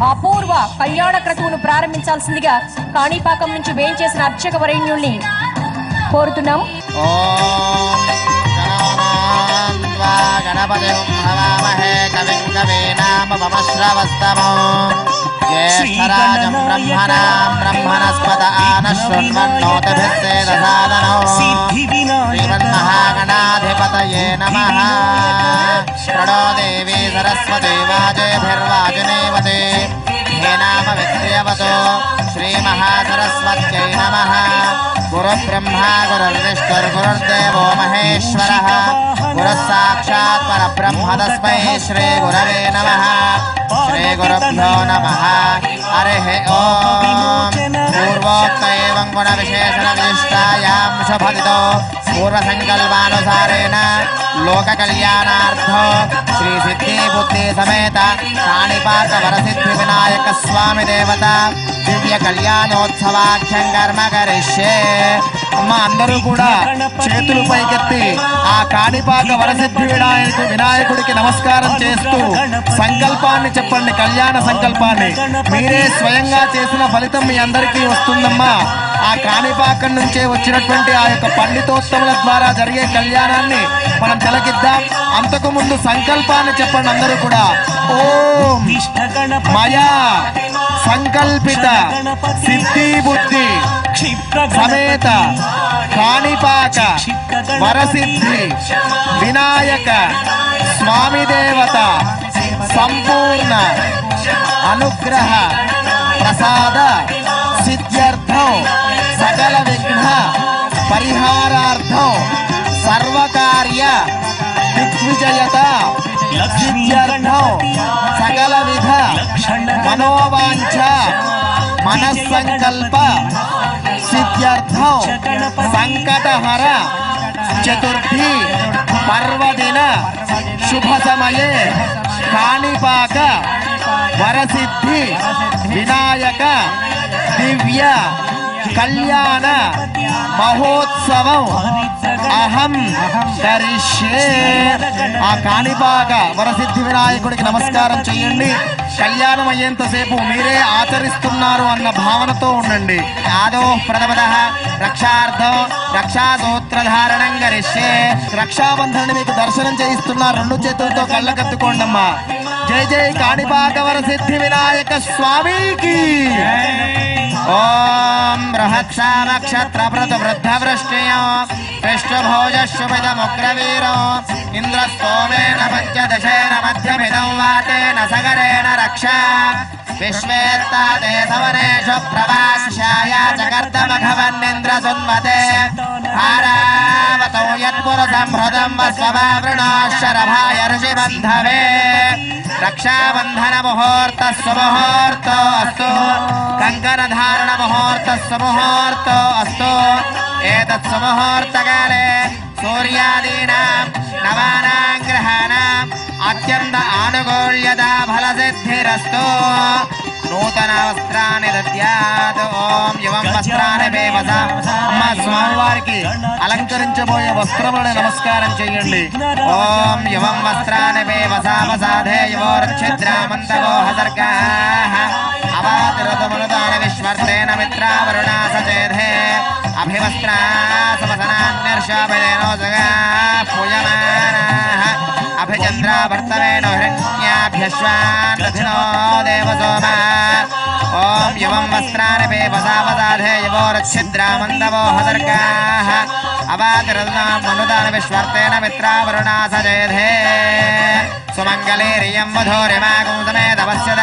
అపూర్వ కళ్యాణ క్రతువును ప్రారంభించాల్సిందిగా కాణిపాకం నుంచి వేయించేసిన అర్చక వరేణ్యుల్ని కోరుతున్నాం. బ్రహ్మణస్పద శ్రీమన్మహాగణాధిపతయే నమః. ప్రణో దేవీ సరస్వతి వాజేభిర్వాజనేవతే హే నామ విక్రియవతో శ్రీమహాసరస్వత్యై నమః. గురుబ్రహ్మా గురుర్విష్ణుర్గురుర్దేవో మహేశ్వరః గురుః సాక్షాత్ పరబ్రహ్మ తస్మై శ్రీ గురవే నమః. శ్రీ గురుభ్యో నమః. హరిః ఓం. పూర్వోక్త ఏవం గుణ విశేషణ విశిష్టాయాం శుభదితో పూర్వసంకల్పానుసారేణ లోక కళ్యాణార్థో శ్రీ సిద్ధి బుద్ధి సమేత కాణిపాక వరసిద్ధి వినాయక స్వామి దేవత దివ్య కళ్యాణోత్సవాఖ్యం కర్మ కరిష్యే. అమ్మ అందరూ కూడా చేతులు పైకెత్తి ఆ కాణిపాక వరసిద్ధి వినాయకుడికి నమస్కారం చేస్తూ సంకల్పాన్ని చెప్పండి. కళ్యాణ సంకల్పాన్ని మీరే స్వయంగా చేసిన ఫలితం మీ అందరికీ వస్తుందమ్మా. ఆ కాణిపాకం నుంచే వచ్చినటువంటి ఆ యొక్క పండితోత్తముల ద్వారా జరిగే కళ్యాణాన్ని మనం తిలకిద్దాం. అంతకు ముందు సంకల్పాన్ని చెప్పండి అందరూ కూడా. ఓం మయా సంకల్పిత సిద్ధి బుద్ధి సమేత కాణిపాక వరసిద్ధి వినాయక స్వామి దేవత సంపూర్ణ అనుగ్రహ ప్రసాద సిద్ధ్యర్థం సకల విఘ్న పరిహారార్థం సర్వకార్య దిగ్విజయత సిద్ధ్యర్థం సకల విధ మనోవాంఛ మనస్సంకల్ప సిద్ధ్యర్థం సంకటహర చతుర్థి పర్వదిన శుభ సమయే కాణిపాక వరసిద్ధి వినాయక దివ్య కళ్యాణ మహోత్సవం అహం కరిష్యే. ఆ కాణిపాక వరసిద్ధి వినాయకుడికి నమస్కారం చేయండి. కళ్యాణం అయ్యేంతసేపు మీరే ఆచరిస్తున్నారు అన్న భావనతో ఉండండి. ఆదో ప్రథమద రక్షార్థం రక్షాసూత్రధారణం కరిష్యే. రక్షాబంధనాన్ని మీకు దర్శనం చేయిస్తున్నారు. రెండు చేతులతో కళ్ళకత్తుకోండమ్మా. జై జై కాణిపాక వరసిద్ధి వినాయక స్వామికి. ఓం బృహత్సా నక్షత్ర ప్రతు వృద్ధ వృష్టియో పృష్ఠభోజ శుభిదముగ్రవీరో ఇంద్రస్తోమేన పంచదశేన మధ్యమిదం వాతేన సగరేణ రక్షా విశ్వేత్తాదే సవనేషు ప్రభాస్యాయ చకర్దమఘవన్నింద్ర సున్వతే హారావతో యత్పురుషం హృదం వస్వభావృణోశరభాయ ఋషిబంధవే. రక్షాబంధన ముహూర్త సుముహూర్తో అస్తు. కంకణధారణ ముహూర్త సుముహూర్తో అస్తు. ఏతత్ సుముహూర్తకాలే సూర్యాదీనాం నవానాం గ్రహాణాం అత్యంత ఆనుకూల్యత ఫలసిద్ధిరస్తు. నూతన వస్త్రాన్ని దద్యాత్. ఓం యువం వస్త్రాన్ని వేవస. అమ్మ స్వామివారికి అలంకరించబోయే వస్త్రములను నమస్కారం చేయండి. ఓం యువం వస్త్రాన్ని వేవసావసాధే యువోర్ఛిద్రామంతవో హసర్గాః అవాతిరతమునుదాన విశ్వర్తేన మిత్రావరుణా సచేధే అభివస్త్రాసవసనాన్యర్షాభిరేణో జగా పూయమానాః అభిచంద్రావర్తవేణో హిరణ్యాభ్యశ్వాన్ రథినో దేవసోమా. ఓం యువం వస్త్రాన్ని వేవసావసాధే యువోర్ఛిద్రామంతవో హసర్గాః అవాతిరతమునుదాన విశ్వర్తేన మిత్రావరుణా సచేధే. సుమంగళీరియం మధురిమాగం సమేతపశ్యత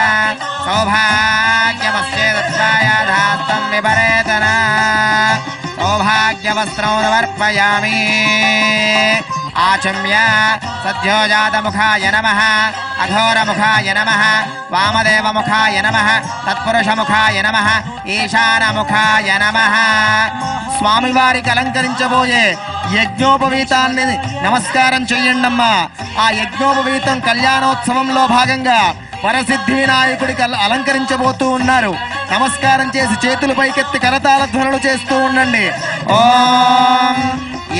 సౌభాగ్యమస్యేదత్రాయాధాస్తం విపరేతన. సౌభాగ్యవస్త్రం సమర్పయామి. ఆచమ్య సద్యోజాతముఖాయ నమః అఘోరముఖాయ నమః వామదేవముఖాయ నమః తత్పురుషముఖాయ నమః ఈశానముఖాయ నమః. స్వామివారికి అలంకరించబోయే యజ్ఞోపవీతాన్ని నమస్కారం చెయ్యండమ్మా. ఆ యజ్ఞోపవీతం కళ్యాణోత్సవంలో భాగంగా వరసిద్ధి వినాయకుడికి అలంకరించబోతూ ఉన్నారు. నమస్కారం చేసి చేతులు పైకెత్తి కరతాళ ధ్వనులు చేస్తూ ఉండండి. ఓం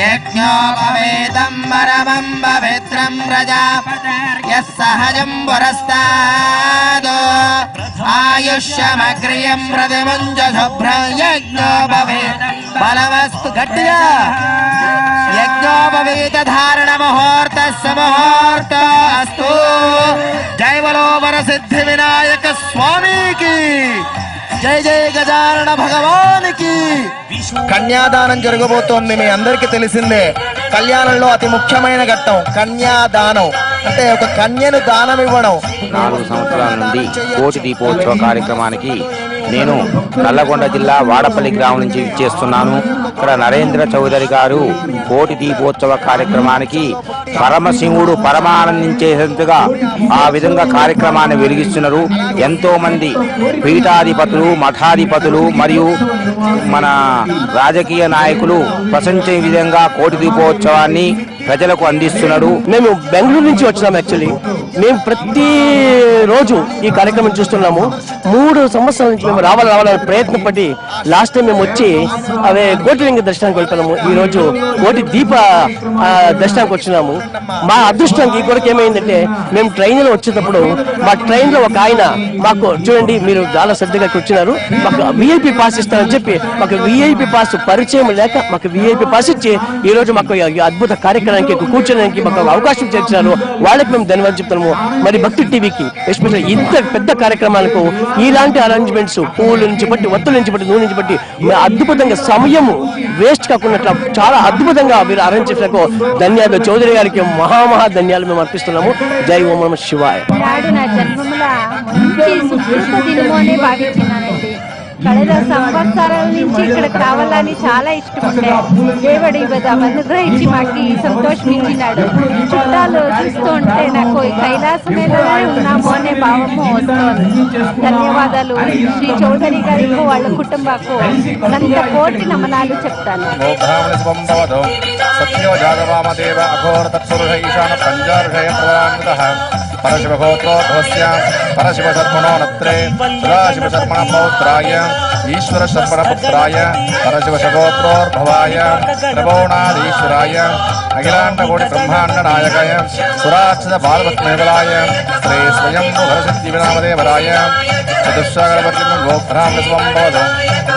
యజ్ఞోపవేతం పరమం పరమం పవిత్రం ప్రజాపతిర్యః సహజం పురస్తాద్ ఆయుష్యమగ్రియం ప్రతిముంజ శుభ్రం యజ్ఞోపవేత బలమస్తు గట్టిగా యజ్ఞోపవేత ధారణ ముహూర్తస్య ముహూర్త అస్తు. జై బలో వరసిద్ధి వినాయక స్వామికి జై జై గజానన భగవానికి. కన్యాదానం జరగబోతోంది. మీ అందరికీ తెలిసిందే, కళ్యాణంలో అతి ముఖ్యమైన ఘట్టం కన్యాదానం. అంటే ఒక కన్యను దానం ఇవ్వడం. 4 సంవత్సరాల నుండి కోటి దీపోత్సవ కార్యక్రమానికి నేను నల్లగొండ జిల్లా వాడపల్లి గ్రామం నుంచి విచ్చేస్తున్నాను. ఇక్కడ నరేంద్ర చౌదరి గారు కోటి దీపోత్సవ కార్యక్రమానికి పరమశివుడు పరమానందించేందుగా ఆ విధంగా కార్యక్రమాన్ని వెలిగిస్తున్నారు. ఎంతో మంది పీఠాధిపతులు, మఠాధిపతులు మరియు మన రాజకీయ నాయకులు ప్రశంసే విధంగా కోటి దీపోత్సవాన్ని ప్రజలకు అందిస్తున్నాడు. మేము బెంగళూరు నుంచి వచ్చినాము. యాక్చువల్లీ మేము ప్రతి రోజు ఈ కార్యక్రమం చూస్తున్నాము. 3 సంవత్సరాల నుంచి మేము రావాలని ప్రయత్నం పడి లాస్ట్ టైం మేము వచ్చి అవే కోటిలింగ దర్శనానికి వెళ్తున్నాము. ఈ రోజు కోటి దీప దర్శనానికి వచ్చినాము. మా అదృష్టానికి ఈ కొరకు ఏమైందంటే, మేము ట్రైన్లో వచ్చేటప్పుడు మా ట్రైన్లో ఒక ఆయన మాకు చూడండి మీరు చాలా శ్రద్ధగా వచ్చినారు, మాకు విఐపి పాస్ ఇస్తారని చెప్పి మాకు విఐపి పాస్ పరిచయం లేక మాకు విఐపి పాస్ ఇచ్చి ఈ రోజు మాకు అద్భుత కార్యక్రమానికి కూర్చోడానికి మాకు అవకాశం చేర్చారు. వాళ్ళకి మేము ధన్యవాదాలు చెప్తున్నాము. మరి భక్తి టీవీకి ఎస్పెషల్ ఇంత పెద్ద కార్యక్రమాలకు ఇలాంటి అరేంజ్మెంట్స్, పూలు నుంచి బట్టి, ఒత్తుల నుంచి బట్టి, నూనె నుంచి బట్టి అద్భుతంగా సమయం వేస్ట్ కాకుండా చాలా అద్భుతంగా మీరు అరేంజ్ చేసినందుకు ధన్యవాదాలు. చౌదరి గారికి మహా ధన్యాలు మేము అర్పిస్తున్నాము. జై ఓం నమః శివాయ. నా జన్మముల మంచి సుకృత దినము అనే భావించినానండి. కಳೆದ సంవత్సరాల నుంచి ఇక్కడికి రావాలని చాలా ఇష్టం ఉండే. దేవుడు అనుగ్రహించి మాకు సంతోషించినాడు. చుట్టాలు చూస్తూ ఉంటే నాకు ఈ కైలాసమేలోనే ఉన్నాము అనే భావము వస్తుంది. ధన్యవాదాలు శ్రీ చౌదరి గారికి, వాళ్ళ కుటుంబకు అనంత కోటి నమనాలు చెప్తాను. పరశివగోత్రోద్భవస్య పరశివశర్మణో నత్రే సదాశివశర్మణ పౌత్రాయ ఈశ్వర శర్మణ పుత్రాయ పరశివశగోత్రోద్భవాయ త్రిభువనాధీశ్వరాయ అఖిలాండకోటి బ్రహ్మాండ నాయకాయ సురాక్షద బాలపద్మేవలాయ శ్రీ స్వయంభు వరసిద్ధి వినామదేవరాయ చతుస్సాగరపతి గోబ్రాహ్మణస్వం భవతు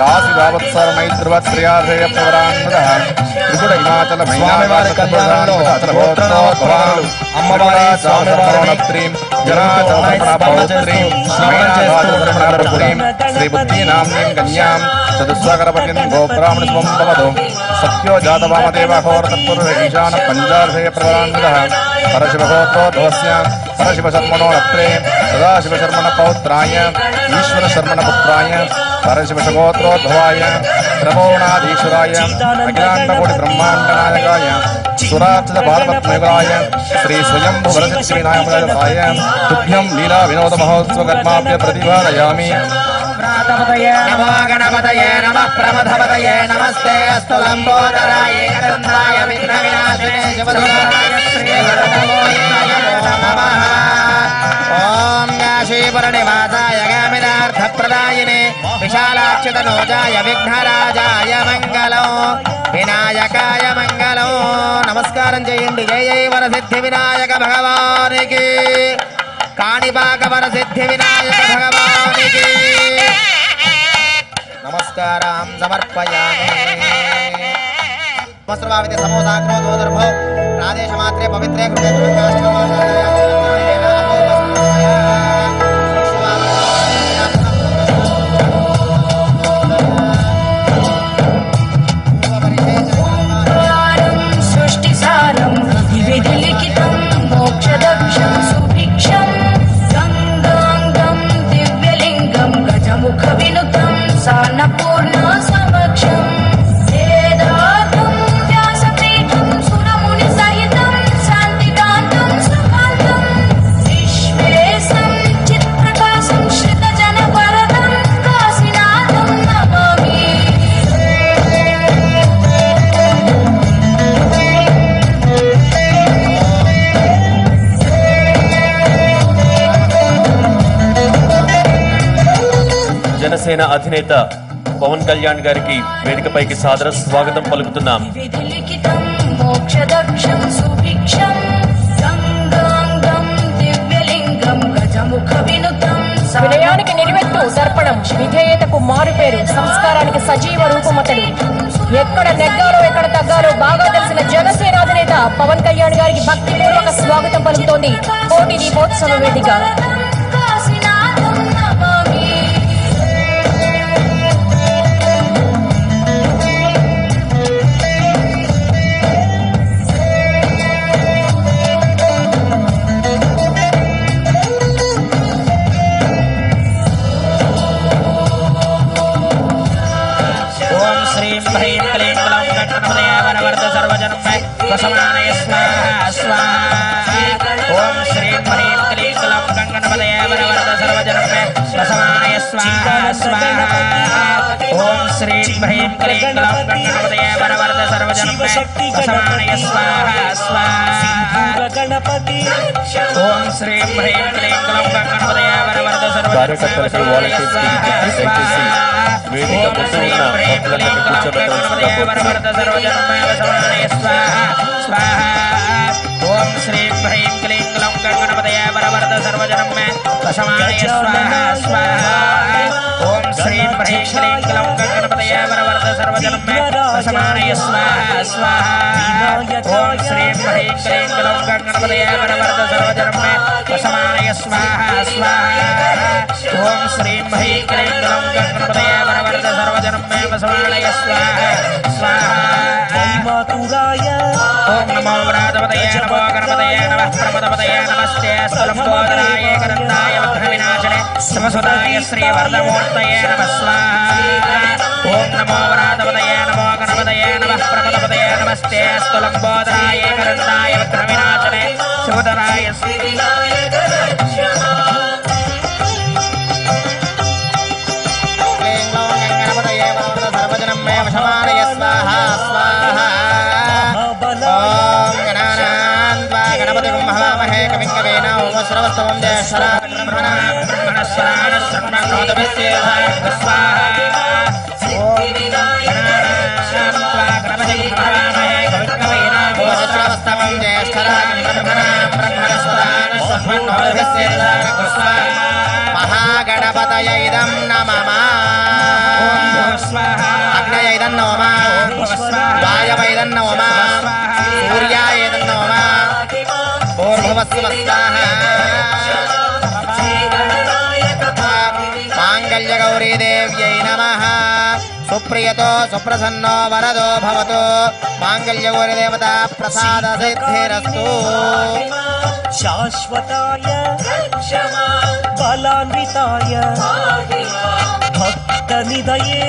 కాశీ భావత్సర మైత్రివత్ప్రియాధేయ ప్రవరాన్మదః త్రిపుర హిమాచల మైనాచలభోత్రోద్భవాలు అమ్మవారి స్వామివారి జనాచలపౌత్రీం శ్రీనాథాచలపౌత్రీం శ్రీ బుద్ధినామ్నీం కన్యాం చతుస్సాగరపతిం గోబ్రాహ్మణస్వం భవతు సత్యో జాతవామదేవ ఘోరతత్పురుష ఈశాన పంచార్ధేయ ప్రవరాన్మదః పరశివగోత్రోద్భవస్య పరశివశర్మణో నత్రే సదాశివశర్మణ పౌత్రాయ ఈశ్వర శర్మణ పుత్రాయ పరశివశగోత్రోద్భవాయ త్రిభువనాధీశ్వరాయ అఖిలాండకోటి బ్రహ్మాండ నాయకాయ సురాక్షద బాలపద్మేవలాయ శ్రీ స్వయంభు వరసిద్ధి వినాయకాయ తుభ్యం లీలా వినోద మహోత్సవ కర్మాభ్య ప్రతిపాదయామి. నమో గణపతయే నమః ప్రమథపతయే నమస్తే అస్తు లంబోదరాయ ఏకదంతాయ విఘ్న వినాశనే శివధరాయ శ్రీవరదమోయ నమః. ఓం కాశీపురనివాసాయ గామినార్థప్రదాయినే విశాలాక్షితనోజాయ విఘ్నరాజాయ మంగళం వినాయకాయ మంగళం. నమస్కారం చేయండి. జయ జయ వరసిద్ధి వినాయక భగవానికి, కాణిపాక వరసిద్ధి వినాయక భగవానికి నమస్కారం సమర్పయామి. వస్త్రభావిత సమోదాగ్రో దోదర్భో ప్రాదేశమాత్రే పవిత్రే కృతే జనసేన అధినేత పవన్ కళ్యాణ్ గారికి వేదికపైకి సాదర స్వాగతం పలుకుతున్నాం. దక్షం సుభిక్షం గంగాంగం దివ్యలింగం గజముఖ వినుతం వినయానికి నిలువెత్తు దర్పణం, విధేయతకు మారుపేరు, సంస్కారానికి సజీవ రూపమతడు. ఎక్కడ నెగ్గాలో ఎక్కడ తగ్గాలో బాగా తెలిసిన జనసేన అధినేత పవన్ కళ్యాణ్ గారికి భక్తిపూర్వక స్వాగతం పలుకుతోంది కోటి దీపోత్సవ వేదిక. కాశీనాథం నమామి ఓం శ్రీం హ్రీం క్లీం గ్లౌం గణపతయే వరవర్ధ సర్వజన్మే వసమానయ స్వాహా స్వాహా. ఓం శ్రీం హ్రీం క్లీం గ్లౌం గణపతయే వరవర్ధ సర్వజన్మే వసమానయ స్వాహా స్వాహా. ఓం శ్రీం హ్రీం క్లీం గ్లౌం గణపతయే వరవర్ధ సర్వజన్మే వసమానయ స్వాహా స్వాహా. ఓం శ్రీం హ్రీం క్లీం గ్లౌం గణపతయే వరవర్ధ సర్వజన్మే వసమానయ స్వాహా. వేదిక ముందు ఉన్న భక్తులందరినీ కూర్చోబెట్టడం ఓం శ్రీం హ్రీం క్లీం గ్లౌం గణపతయే వరవర్ధ సర్వజన్మే వసమానయ స్వాహా స్వాహా. ఓం శ్రీం హ్రీం క్లీం గ్లౌం గణపతయే వరవర్ధ సర్వజన్మే వసమానయ స్వాహా స్వాహా. ఓం శ్రీం హ్రీం క్లీం గ్లౌం గణపతయే వరవర్ధ సర్వజన్మే వసమానయ స్వాహా స్వాహా. ఓం శ్రీం హ్రీం క్లీం గ్లౌం గణపతయే వరవర్ధ సర్వజన్మే వసమానయ స్వాహా స్వాహా. ఓం నమో వ్రాతపతయే నమో గణపతయే నమః ప్రమదపతయే నమస్తే స్థలంబోధరాయ కరందాయ విఘ్నవినాశనే శివసుతాయ శ్రీవర్ధమూర్తయే నమః స్వాహా. ఓం నమో వ్రాతపతయే నమో గణపతయే నమః ప్రమదపతయే నమస్తే స్థలంబోధరాయ కరందాయ విఘ్నవినాశనే శివసుతాయ గణపతయే వరవర్ధ సర్వజన్మే వసమానయ స్వాహా స్వాహా. ఓం గణానాన్వా గణపతిం మహామహే కవిం కవీనా ఉపశ్రవస్తవం జ్యేష్ఠరాజం బ్రహ్మణాం బ్రహ్మణస్పదాన శర్మణోదభిస్యేధాయ స్వాహా. ఓం గణానాన్వా గణపతిం మహామహే కవిం కవీనా ఉపశ్రవస్తవం జ్యేష్ఠరాజం బ్రహ్మణాం బ్రహ్మణస్పదాన శర్మణోదభిస్యేధాయ స్వాహా. మహాగణపతయ ఇదం నమః. అగ్నయ ఇదం నమః. వాయవ నమః. సూర్యాయ నమః. భూర్భువస్సుః స్వాహా. మాంగళ్యగౌరీదేవ్యై నమః. సుప్రియతో సుప్రసన్నో వరదో భవతు. మాంగళ్యగౌరీదేవతా ప్రసాద సిద్ధిరస్తు. శాశ్వతాయ బలాన్వితాయ భక్త నిదయే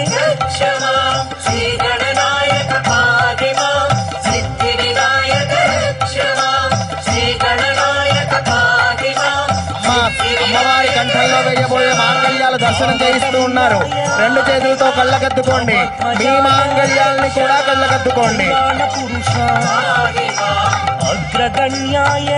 అమ్మవారి కంఠంలో వేయబోయే మాంగళ్యాలు దర్శనం చేయిస్తూ ఉన్నారు. రెండు చేతులతో కళ్ళకద్దుకోండి. మీ మాంగళ్యాలని కూడా కళ్ళకద్దుకోండి. పురుష అగ్రగణ్యాయ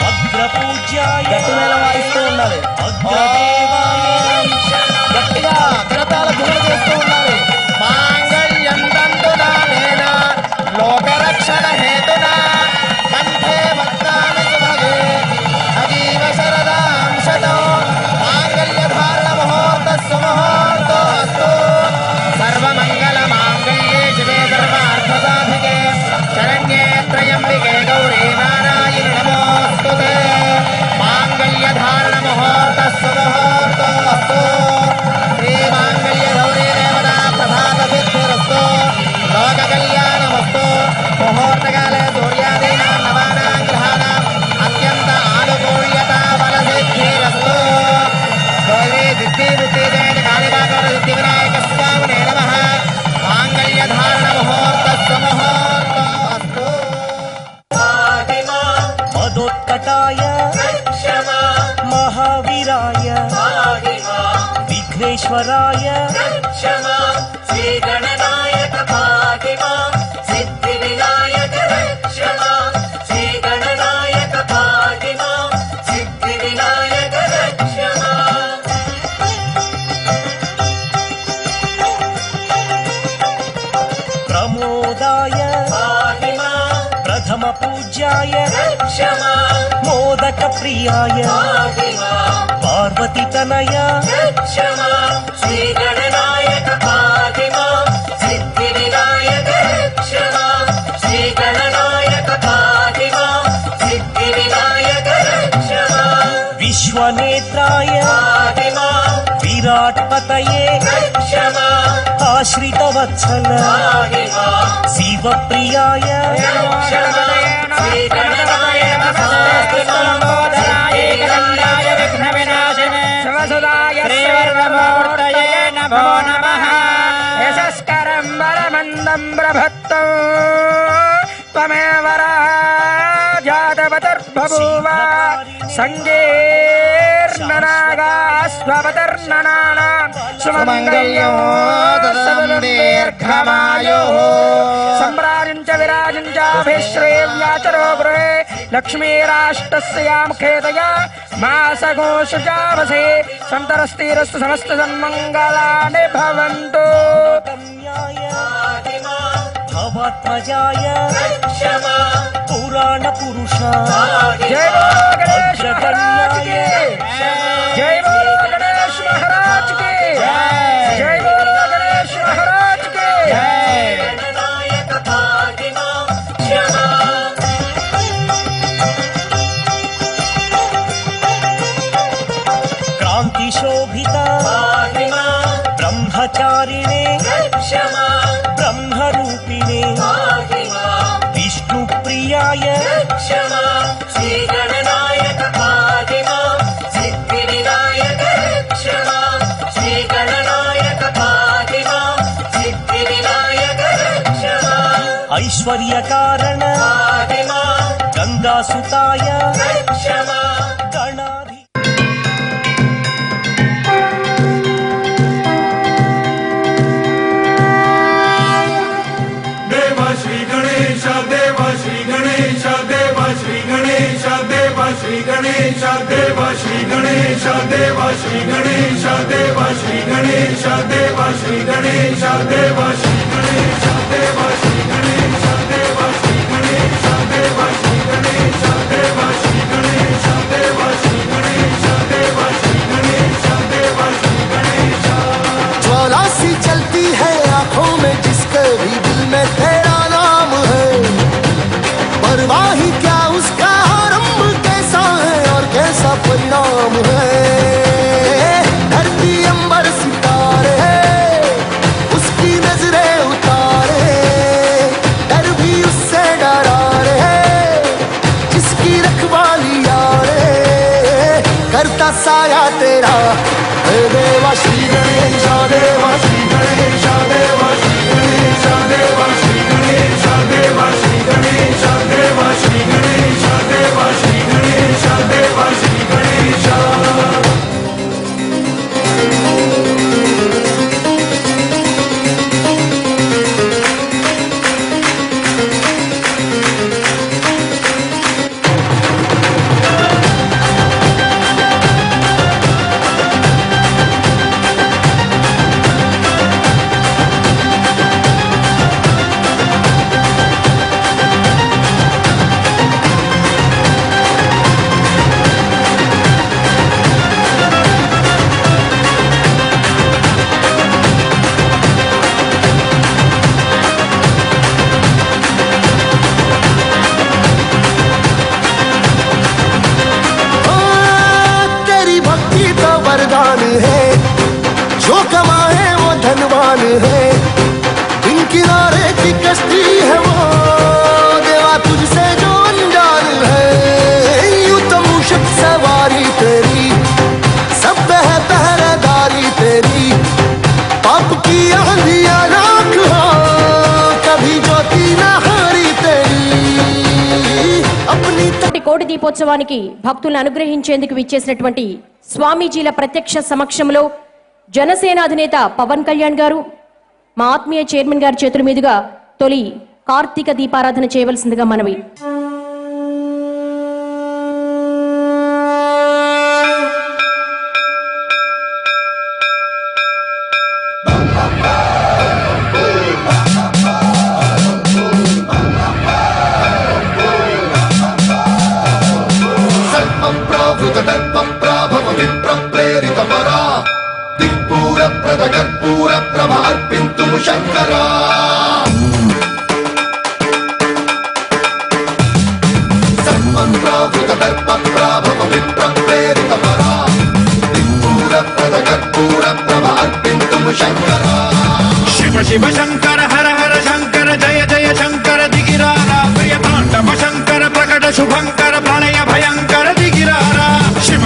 అగ్రపూజ్యాయ గట్టి మేళ వాయిస్తూ ఉండాలి. గట్టిగా కరతాళ ధ్వనులు చేస్తూ ఉండాలి. మాంగళ్యం తంతునా నేన లోకరక్షణ హేతునా కంఠే భక్తాని సుభగే అజీవ శరదాం శతం మాంగళ్యధారణ ముహూర్తస్సు ముహూర్తోస్తు. సర్వమంగళ మాంగళ్యే శివే సర్వార్థసాధికే శరణ్యే త్రయంబికే గౌరీ నారాయణి నమోస్తుతే. మాంగళ్యధారణ ముహూర్తస్సు ముహూర్తోస్తు. శ్రీ మాంగళ్య గౌరీ దేవతా ప్రసాద సిద్ధిరస్తు. లోక కళ్యాణమస్తు. ముహూర్తకాలే సూర్యాదీనాం నవానాం గ్రహాణాం అత్యంత ఆనుకూల్యత బల సిద్ధిరస్తు. గౌరీ సిద్ధి బుద్ధి జయతి కాళికాగౌర సిద్ధి వినాయక స్వామినే నమః. మాంగళ్యధారణ ముహూర్తస్సు ముహూర్తోస్తు. మదోత్కటాయ మహావీరాయ విఘ్నేశ్వరాయ శ్రీ గణనాయక భాగ్య పూజ్యాయ क्षमा మోదక ప్రియాయ పార్వతి తనయ क्षमा श्री गणनायक पातिमा सिद्धि विनायक क्षमा श्री गणनायक पातिमा सिद्धि विनायक क्षमा విశ్వనేత్రాయ पातिमा విరాట్ పతయే क्षमा ఆశ్రిత వత్సల पातिमा శివ ప్రియాయ क्षमा श्री गणनायक पातिमा దండాయ విఘ్న వినాశినే శివసుదాయ శ్రీవర్ణమూర్తయే నమో నమః యశస్కరం బలమందం ప్రభత్తం త్వమేవ రాజాతవతర్బభూవ సంగీర్ణనాగాస్వపతర్ణనానాం సుమంగళ్యం దీర్ఘమాయుః सम्राजञ्च विराजञ्चाभिश्रेव्याचरो गृहे लक्ष्मीराष्टस्यामुखेतया मासघोषुजावसे सन्तरस्तिरस्तु समस्त सन्मङ्गलानि भवन्तु కన్యాయ భవాత్మజాయ क्षमा పురాణ పురుష जय बोलो गणेश महाराज की जय बोलो गणेश महाराज की जय बोलो गणेश महाराज की गणनायक पातिमा क्षमा క్రాంతి శోభిత पातिमा బ్రహ్మచారిణే क्षमा బ్రహ్మరూపిణే पातिमा విష్ణు ప్రియాయ क्षमा श्री गणनायक पातिमा सिद्धि विनायक क्षमा श्री गणनायक पातिमा सिद्धि विनायक क्षमा ఐశ్వర్య కారణ पातिमा గంగాసుతాయ क्षमा గణాధి देव श्री गणेश देव श्री गणेश देव श्री गणेश देव श्री गणेश देव श्री गणेश देव श्री गणेश देव श्री गणेश देव श्री गणेश देव श्री गणेश देव श्री गणेश देव श्री गणेश देव श्री गणेश देव श्री गणेश देव श्री गणेश देव श्री गणेश देव श्री गणेश ज्वाला सी चलती है आंखों में जिसके भी दिल में तेरा नाम है परवाही क्या उसका आरंभ कैसा है और कैसा परिणाम है धरती अंबर सितारे उसकी नजरें उतारे डर भी उससे डरा रे जिसकी रखवाली यारे करता साया तेरा हे देवा श्री गणेश देवा श्री गणेश देवा श्री गणेश देवा श्री गणेश देवा श्री गणेश देवा श्री गणेश देवा श्री गणेश देवा श्री गणेश तेरी भक्ति तो वरदान है जो कमाए वो धनवान है बिन किनारे की कश्ती है वो देवा तुझसे जो अनजान है यूं तो मूषक सवारी तेरी सब है पहरेदारी तेरी पाप की आंधियां राख हो कभी ज्योति न हारी तेरी अपनी కోటి దీపోత్సవానికి భక్తులను అనుగ్రహించేందుకు విచ్చేసినటువంటి స్వామీజీల ప్రత్యక్ష సమక్షంలో జనసేన అధినేత పవన్ కళ్యాణ్ గారు మా ఆత్మీయ చైర్మన్ గారి చేతుల మీదుగా తొలి కార్తీక దీపారాధన చేయవలసిందిగా మనవి.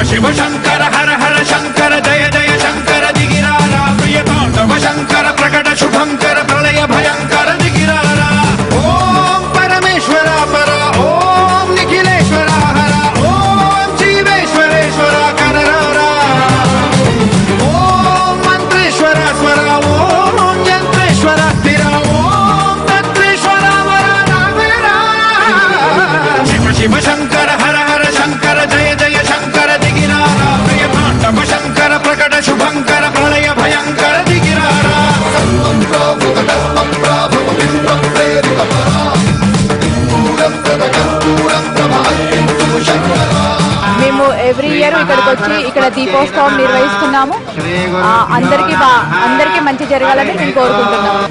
శివ శంకర హర హర శంకర జయ జయ శంకర దిగిరారా ప్రియతాండవ శంకర ప్రకట శుభంకర ప్రళయ భయంకర దిగిరారా ఓం పరమేశ్వర పర ఓం నిఖిలేశ్వర హర ఓం జీవేశ్వరేశ్వర కరరారా ఓం మంత్రేశ్వర స్వర ఓం యంత్రేశ్వర స్థిర ఓం తత్రేశ్వర వర నాగరా శివ శివ శంకర హర హర శంకర జయ జయ శంకర దిగిరారా ప్రియతాండవ శంకర ప్రకట శుభంకర ప్రళయ భయంకర దిగిరారా మేము ఎవ్రీ ఇయర్ ఇక్కడికి వచ్చి ఇక్కడ దీపోత్సవం నిర్వహిస్తున్నాము. అందరికీ మంచి జరగాలని మేము కోరుకుంటున్నాము.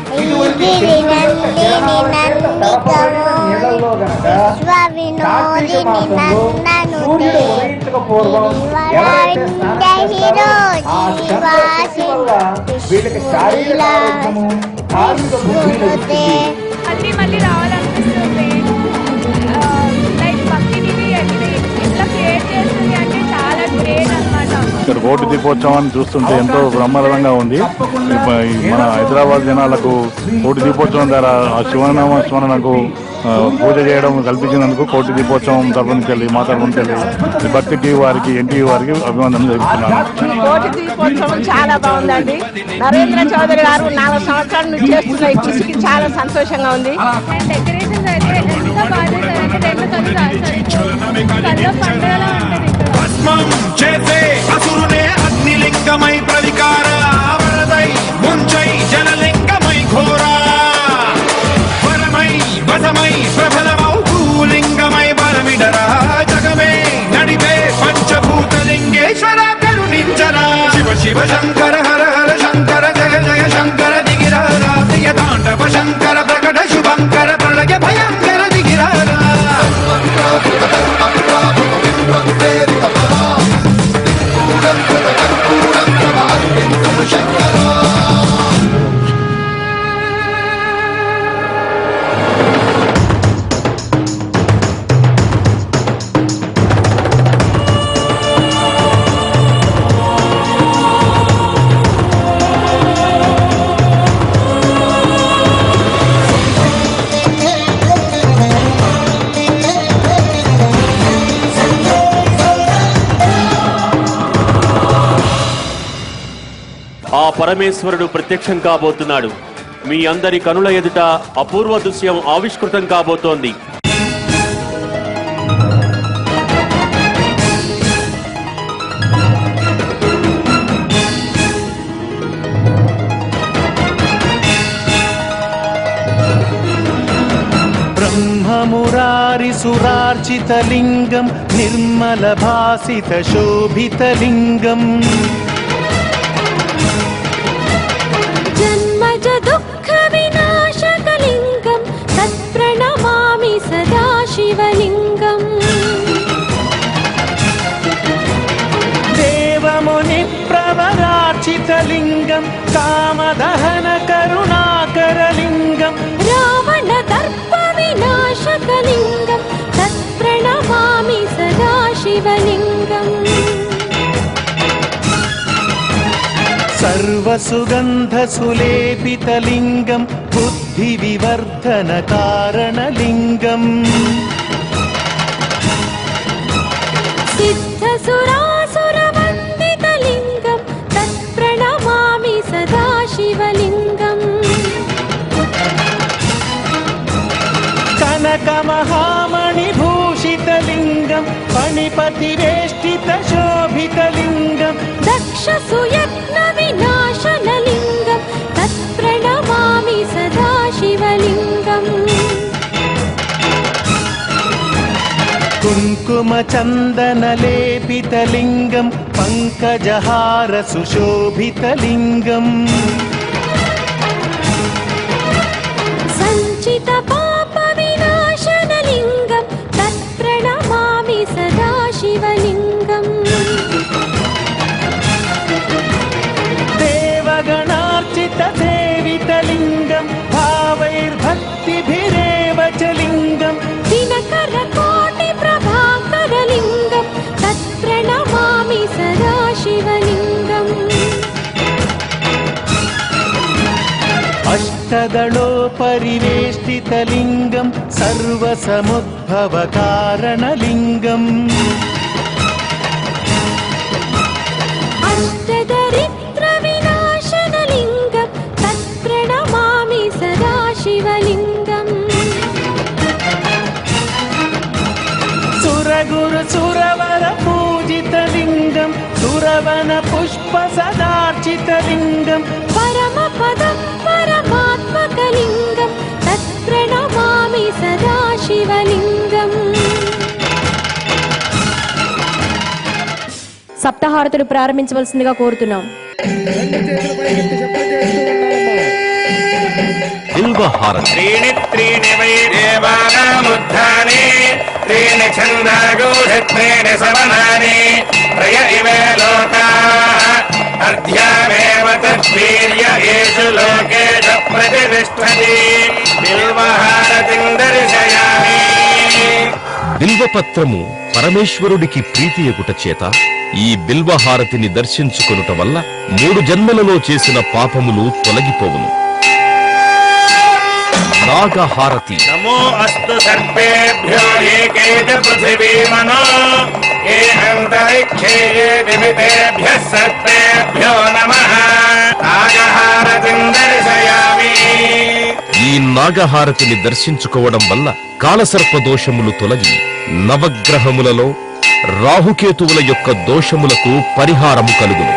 మళ్ళీ రావాలనిపిస్తుంది. లైక్ భక్తిని ఎట్లా క్రియేట్ చేస్తుంది అంటే చాలా గ్రేట్ అన్నమాట. ఇక్కడ కోటి దీపోత్సవాన్ని చూస్తుంటే ఎంతో బ్రహ్మాండంగా ఉంది. మన హైదరాబాద్ జనాలకు కోటి దీపోత్సవం ద్వారా ఆ శివనామ స్మరణకు పూజ చేయడం కల్పించినందుకు కోటి దీపోత్సవం తరపు నుంచి వెళ్ళి మా తరపు నుంచి వెళ్ళి భక్తి టీవీ వారికి ఎన్టీవీ వారికి అభినందనలు తెలుపుతున్నాను. కోటి దీపోత్సవం చాలా బాగుందండి. నరేంద్ర చౌదరి గారు 4 సంవత్సరాల నుంచి చేస్తున్న ఈ కృషికి చాలా సంతోషంగా ఉంది. డెకరేషన్స్ అయితే ఎంత బాగా చేశారంటే పండుగలా ఉంటుంది. భస్మం చేసే అసురునే అగ్నిలింగమై ప్రవికార వరదై ముంచై జనలింగమై ఘోరా వరమై వసమై ప్రబలమౌ భూలింగమై బలమిడరా జగమే నడిపే పంచభూతలింగేశ్వర కరుణించరా శివ శివ శంకర హర హర శంకర జయ జయ శంకర దిగిరారా ప్రియతాండవ శంకర ప్రకట శుభంకర ప్రళయ భయంకర దిగిరారా ఆ పరమేశ్వరుడు ప్రత్యక్షం కాబోతున్నాడు. మీ అందరి కనుల ఎదుట అపూర్వ దృశ్యం ఆవిష్కృతం కాబోతోంది. బ్రహ్మమురారి సురార్చితలింగం నిర్మల భాసిత శోభితలింగం జన్మజ దుఃఖ వినాశకలింగం తత్ప్రణమామి సదా శివలింగం. దేవముని ప్రవరార్చితలింగం కామదహన కరుణాకరలింగం రావణ దర్ప వినాశకలింగం తత్ప్రణమామి సదా శివలింగం. సర్వసుగంధ సులేపితలింగం బుద్ధి వివర్ధన కారణలింగం సిద్ధ సురాసుర వందితలింగం తత్ప్రణమామి సదా శివలింగం. కనక మహామణి భూషితలింగం పణిపతి వేష్టిత శోభితలింగం దక్ష సుయత్న వినాశనలింగం తత్ప్రణమామి సదా శివలింగం. కుంకుమ చందన లేపితలింగం పంకజహార సుశోభితలింగం సంచిత పాప వినాశనలింగం తత్ప్రణమామి సదా శివలింగం. దేవగణార్చిత సేవితలింగం భావైర్భక్తిభిరేవ చ లింగం దినకర కోటి ప్రభాకరలింగం తత్ప్రణమామి सर्वदलोपरिवेष्टितलिङ्गं सर्वसमुद्भवकारणलिङ्गम् अष्टदरिद्रविनाशनलिङ्गं तत्प्रणमामि सदा शिवलिङ्गम् सुरगुरुसुरवर पूजितलिङ्गं सुरवन पुष्प सदार्चितलिङ्गं परमपदं परमात्मकलिङ्गं तत्प्रणमामि सदा शिवलिङ्गम् సప్తహారతులు ప్రారంభించవలసిందిగా కోరుతున్నాం. त्रीणि त्रीणि वै देवानामुत्थाने त्रीणि छन्दागोषत्रीणि सवनानि त्रय इमे लोकाः अर्ध्यामेव तद्वीर्य येषु लोकेषु प्रतिष्ठति बिल्वहारतिं दर्शयामि. బిల్వపత్రము పరమేశ్వరుడికి ప్రీతియగుట చేత ఈ బిల్వహారతిని దర్శించుకొనుట వల్ల 3 జన్మలలో చేసిన పాపములు తొలగిపోవును. నాగహారతి. నమో అస్తు సర్పేభ్యో ఏకే చ పృథివీ మనో ఏ అంతరిక్షే ఏ దివితేభ్యః సర్పేభ్యో నమః. నాగహారతిం దర్శయామి. ఈ నాగహారతిని దర్శించుకోవడం వల్ల కాలసర్ప దోషములు తొలగి నవగ్రహములలో రాహుకేతువుల యొక్క దోషములకు పరిహారము కలుగును.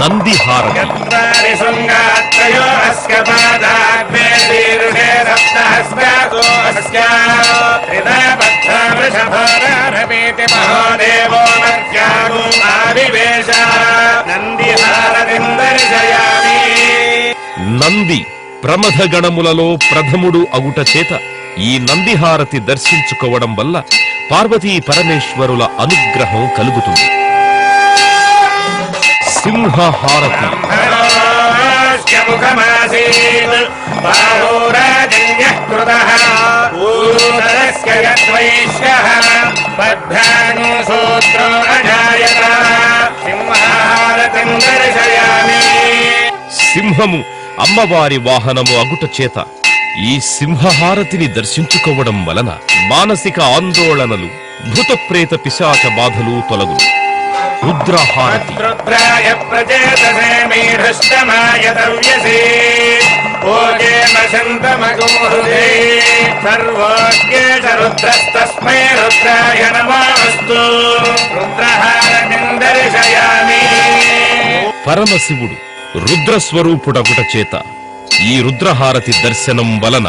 నందిహారతి. చత్వారి శృంగాత్రయో అస్య పాదాగ్నే శీర్షే సప్తహస్తాసో అస్య త్రిదయబద్ధ వృషభారభేతి మహోదేవో మర్త్యాగో ఆవివేశ. నందిహారతిం దర్శయామి. నంది ప్రమథ గణములలో ప్రథముడు అగుట చేత ఈ నందిహారతి దర్శించుకోవడం వల్ల పార్వతీ పరమేశ్వరుల అనుగ్రహం కలుగుతుంది. సింహహారతి. సింహము అమ్మవారి వాహనము అగుట చేత ఈ సింహహారతిని దర్శించుకోవడం వలన మానసిక ఆందోళనలు భూతప్రేత పిశాచ బాధలు తొలగును. రుద్రహారతి. రుద్రాయ ప్రచేతసే మీఢష్టమాయ దవ్యసే ఓజేమ శంతమగోహృదే సర్వోజ్ఞేష రుద్రస్తస్మై రుద్రాయ నమోస్తు. రుద్రహారతిం దర్శయామి. పరమశివుడు రుద్రస్వరూపుడగుట చేత ఈ రుద్రహారతి దర్శనం వలన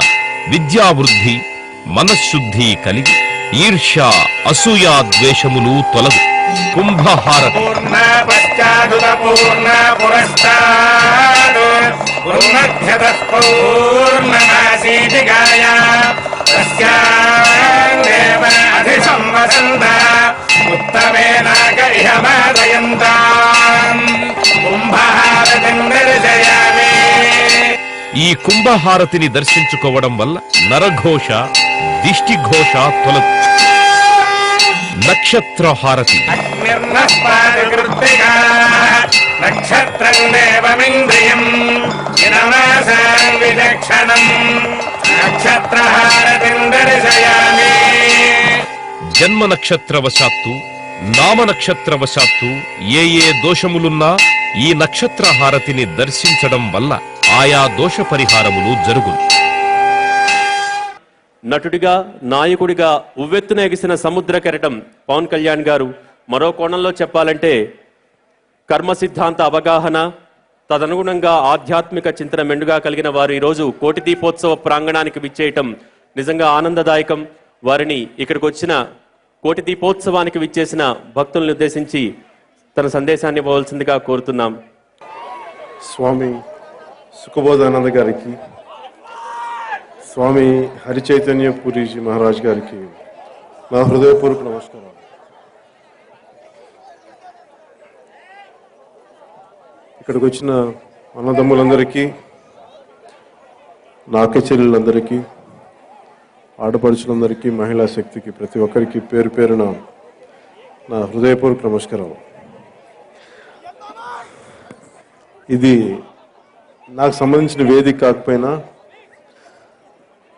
విద్యావృద్ధి మనశ్శుద్ధి కలిగి ఈర్ష్య అసూయ ద్వేషములు తొలగు. కుంభహారతి. పూర్ణ పశ్చాదుత పూర్ణ పురస్తాద్ పూర్ణధ్యతః పూర్ణమాసీతికాయ తస్యాం దేవ అధిసంవసంత ఉత్తమేనాక ఇహ మాదయంతాం. కుంభహారతిం దర్శయామి. ఈ కుంభహారతిని దర్శించుకోవడం వల్ల నరఘోష దిష్టిఘోష తొలగు. నక్షత్రహారతి. అగ్నిర్నస్పాదకృత్తికా నక్షత్రం దేవమింద్రియం దినమాసాం విచక్షణం. నక్షత్రహారతిం దర్శయామి. జన్మ నక్షత్రవశాత్తు నామ నక్షత్రవశాత్తు ఏ దోషములున్నా ఈ నక్షత్రహారతిని దర్శించడం వల్ల ఆయా దోష పరిహారములు జరుగును. నటుడిగా నాయకుడిగా ఉవ్వెత్తున ఎగిసిన సముద్ర కెరటం పవన్ కళ్యాణ్ గారు మరో కోణంలో చెప్పాలంటే కర్మ సిద్ధాంత అవగాహన తదనుగుణంగా ఆధ్యాత్మిక చింతన మెండుగా కలిగిన వారు ఈరోజు కోటి దీపోత్సవ ప్రాంగణానికి విచ్చేయటం నిజంగా ఆనందదాయకం. వారిని ఇక్కడికి వచ్చిన కోటి దీపోత్సవానికి విచ్చేసిన భక్తులను ఉద్దేశించి తన సందేశాన్ని ఇవ్వవలసిందిగా కోరుతున్నాం. స్వామి సుఖబోధానంద గారికి, స్వామి హరిచైతన్య పూరీజీ మహారాజ్ గారికి నా హృదయపూర్వక నమస్కారం. ఇక్కడికి వచ్చిన అన్నదమ్ములందరికీ, నా అక్క చెల్లెలందరికీ, ఆడపడుచులందరికీ, మహిళా శక్తికి, ప్రతి ఒక్కరికి పేరు పేరున నా హృదయపూర్వక నమస్కారం. ఇది నాకు సంబంధించిన వేదిక కాకపోయినా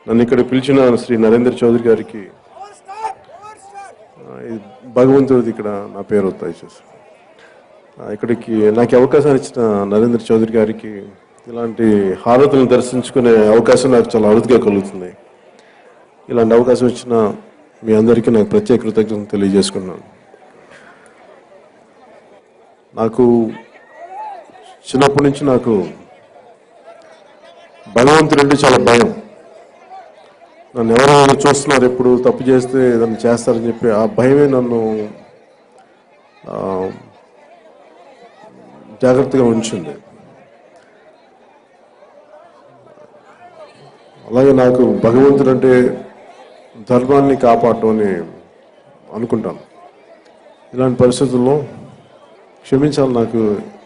నన్ను ఇక్కడ పిలిచిన శ్రీ నరేంద్ర చౌదరి గారికి భగవంతుడిది ఇక్కడ నా పేరు దయచేసి ఇక్కడికి నాకు అవకాశాన్ని ఇచ్చిన నరేంద్ర చౌదరి గారికి ఇలాంటి హారతులను దర్శించుకునే అవకాశం నాకు చాలా అరుదుగా కలుగుతుంది. ఇలాంటి అవకాశం ఇచ్చిన మీ అందరికీ నాకు ప్రత్యేక కృతజ్ఞతలు తెలియజేసుకున్నాను. నాకు చిన్నప్పటి నుంచి నాకు భగవంతుడు అంటే చాలా భయం. నన్ను ఎవరైనా చూస్తున్నారు, ఎప్పుడు తప్పు చేస్తే ఏదైనా చేస్తారని చెప్పి ఆ భయమే నన్ను జాగ్రత్తగా ఉంచింది. అలాగే నాకు భగవంతుడు అంటే ధర్మాన్ని కాపాడటం అని అనుకుంటాను. ఇలాంటి పరిస్థితుల్లో క్షమించాలి, నాకు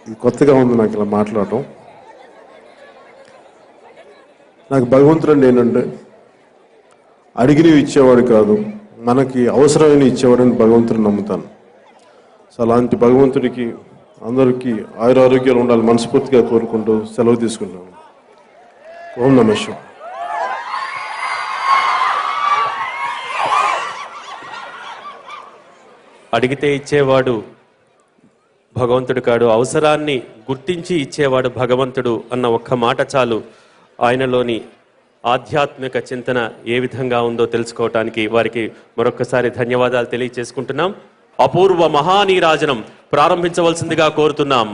ఇది కొత్తగా ఉంది నాకు ఇలా మాట్లాడటం. నాకు భగవంతుడు అంటే ఏంటంటే అడిగినవి ఇచ్చేవాడు కాదు, మనకి అవసరమైన ఇచ్చేవాడని భగవంతుడిని నమ్ముతాను. సో అలాంటి భగవంతుడికి అందరికీ ఆయురారోగ్యాలు ఉండాలి మనస్ఫూర్తిగా కోరుకుంటూ సెలవు తీసుకుంటాను. ఓం నమః శివాయ. అడిగితే ఇచ్చేవాడు భగవంతుడు కాడు, అవసరాన్ని గుర్తించి ఇచ్చేవాడు భగవంతుడు అన్న ఒక్క మాట చాలు ఆయనలోని ఆధ్యాత్మిక చింతన ఏ విధంగా ఉందో తెలుసుకోవటానికి. వారికి మరొకసారి ధన్యవాదాలు తెలియజేసుకుంటున్నాం. అపూర్వ మహానీరాజనం ప్రారంభించవలసిందిగా కోరుతున్నాం.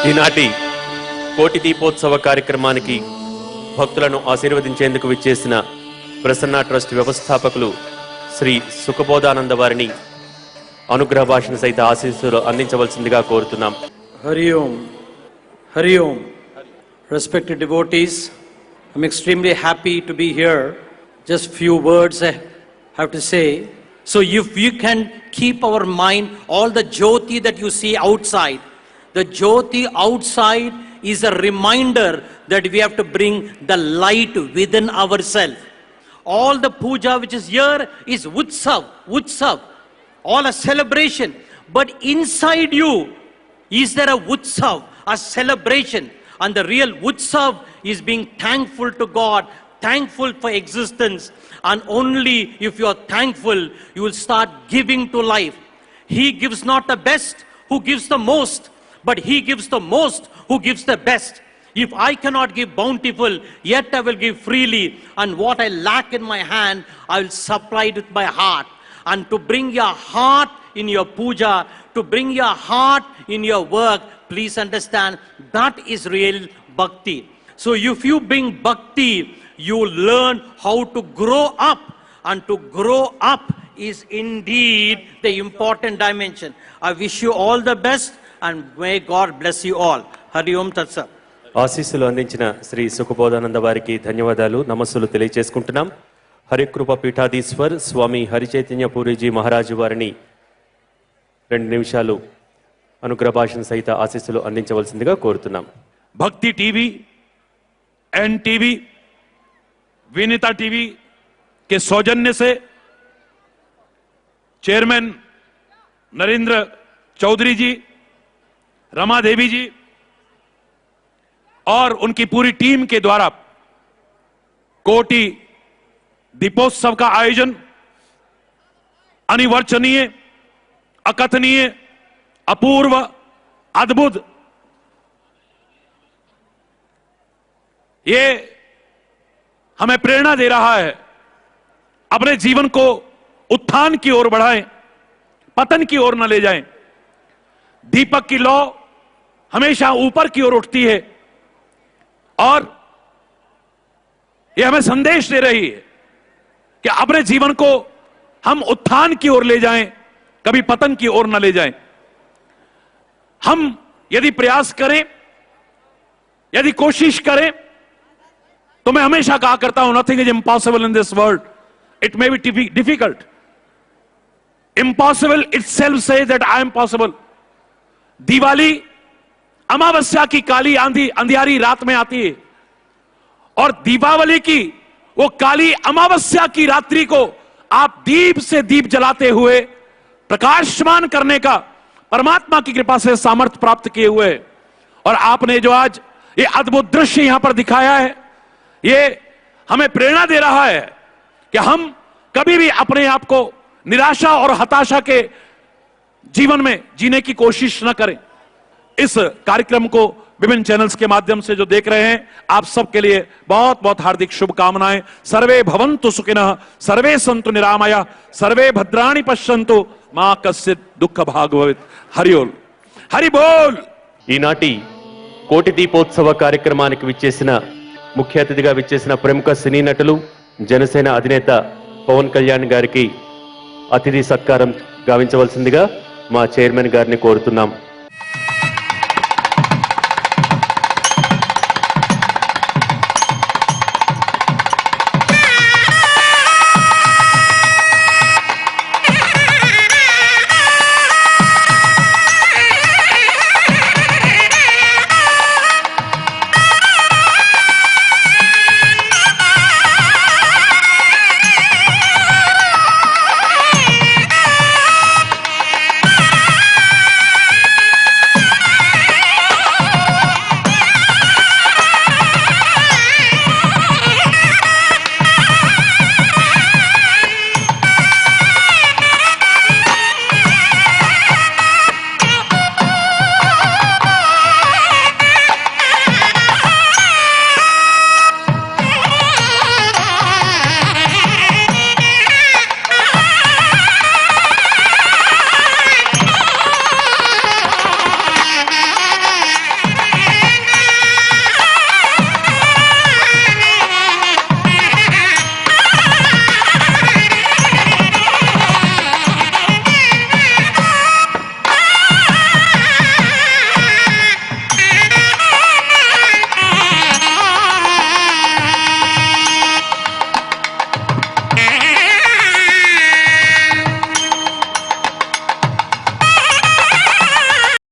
ఈనాటి కోటి దీపోత్సవ కార్యక్రమానికి భక్తులను ఆశీర్వదించేందుకు విచ్చేసిన ప్రసన్న ట్రస్ట్ వ్యవస్థాపకులు శ్రీ సుఖబోధానంద వారిని అనుగ్రహ భాషణ సహిత ఆశీస్సులు అందించవలసిందిగా కోరుతున్నాం. హరి ఓం. హరి ఓం. Respected devotees, I'm extremely happy to be here. Just few words I have to say, so if you can keep our mind, all the jyoti that you see outside, the jyoti outside is a reminder that we have to bring the light within ourselves. All the puja which is here is utsav, all a celebration. But inside you, is there a utsav, a celebration? And the real utsav is being thankful to God, thankful for existence. And only if you are thankful, you will start giving to life. He gives not the best who gives the most, but he gives the most who gives the best. If I cannot give bountiful, yet I will give freely. And what I lack in my hand, I will supply it with my heart. And to bring your heart in your puja, to bring your heart in your work, please understand, that is real bhakti. So if you bring bhakti, you learn how to grow up. And to grow up is indeed the important dimension. I wish you all the best and may God bless you all. Hari Om Tat Sat. ఆశీస్సులు అందించిన శ్రీ సుఖబోధానంద వారికి ధన్యవాదాలు, నమస్సులు తెలియజేసుకుంటున్నాం. హరికృప పీఠాధీశ్వర్ స్వామి హరిచైతన్య పూరీజీ మహారాజు వారిని 2 నిమిషాలు అనుగ్రహ భాషణ సహిత ఆశీస్సులు అందించవలసిందిగా కోరుతున్నాం. Bhakti TV, N TV, Vinita TV के सौजन्य से चेयरमैन नरेंद्र चौधरी जी, रमा देवी जी और उनकी पूरी टीम के द्वारा कोटि दीपोत्सव का आयोजन अनिवर्चनीय, अकथनीय, अपूर्व, अद्भुत, ये हमें प्रेरणा दे रहा है अपने जीवन को उत्थान की ओर बढ़ाएं, पतन की ओर न ले जाएं. दीपक की लौ हमेशा ऊपर की ओर उठती है और यह हमें संदेश दे रही है कि अपने जीवन को हम उत्थान की ओर ले जाएं, कभी पतन की ओर न ले जाएं. हम यदि प्रयास करें, यदि कोशिश करें, तो मैं हमेशा कहा करता हूं, nothing is impossible in this world. It may be difficult. Impossible itself says that I am possible. Diwali अमावस्या की काली अंधियारी रात में आती है और दीपावली की वो काली अमावस्या की रात्रि को आप दीप से दीप जलाते हुए प्रकाशमान करने का परमात्मा की कृपा से सामर्थ्य प्राप्त किए हुए. और आपने जो आज ये अद्भुत दृश्य यहां पर दिखाया है, ये हमें प्रेरणा दे रहा है कि हम कभी भी अपने आप को निराशा और हताशा के जीवन में जीने की कोशिश न करें. इस कार्यक्रम को विभिन्न चैनल्स के माध्यम से जो देख रहे हैं, आप सबके लिए बहुत बहुत हार्दिक शुभकामनाएं. सर्वे भवन्तु सुखिनः, सर्वे सन्तु निरामया, सर्वे भद्राणि पश्यन्तु, मा कश्चित् दुःख भाग् भवेत्. हरि ओल, हरि बोल. ఈనాటి కోటి దీపోత్సవ కార్యక్రమానికి విచ్చేసిన ముఖ్య అతిథిగా విచ్చేసిన ప్రముఖ సినీ నటులు జనసేన అధినేత పవన్ కళ్యాణ్ గారికి అతిథి సత్కారం గావించవలసిందిగా మా చైర్మన్ గారిని కోరుతున్నాం.